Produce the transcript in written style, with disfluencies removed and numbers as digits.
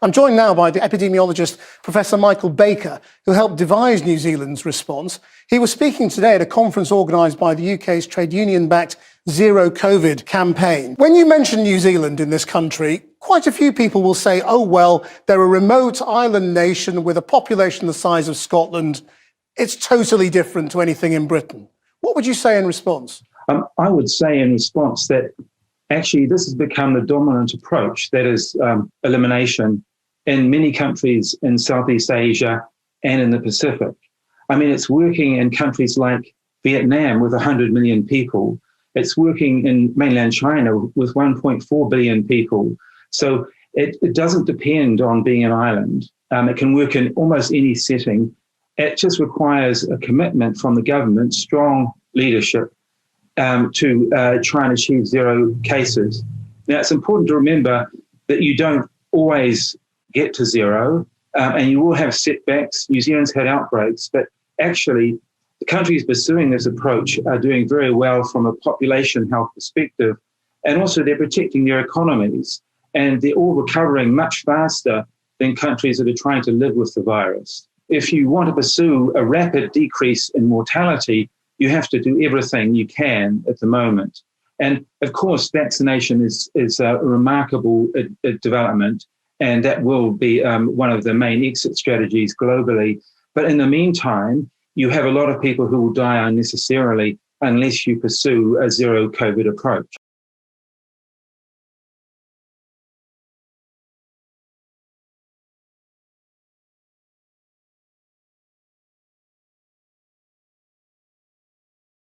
I'm joined now by the epidemiologist Professor Michael Baker, who helped devise New Zealand's response. He was speaking today at a conference organised by the UK's trade union-backed Zero COVID campaign. When you mention New Zealand in this country, quite a few people will say, oh, well, they're a remote island nation with a population the size of Scotland. It's totally different to anything in Britain. What would you say in response? I would say in response that actually this has become the dominant approach, that is elimination in many countries in Southeast Asia and in the Pacific. I mean, it's working in countries like Vietnam with 100 million people. It's working in mainland China with 1.4 billion people. So it doesn't depend on being an island. It can work in almost any setting. It just requires a commitment from the government, strong leadership, to try and achieve zero cases. Now, it's important to remember that you don't always get to zero, and you will have setbacks. New Zealand's had outbreaks, but actually the countries pursuing this approach are doing very well from a population health perspective, and also they're protecting their economies, and they're all recovering much faster than countries that are trying to live with the virus. If you want to pursue a rapid decrease in mortality, you have to do everything you can at the moment. And of course, vaccination is a remarkable development, and that will be one of the main exit strategies globally. But in the meantime, you have a lot of people who will die unnecessarily unless you pursue a zero COVID approach.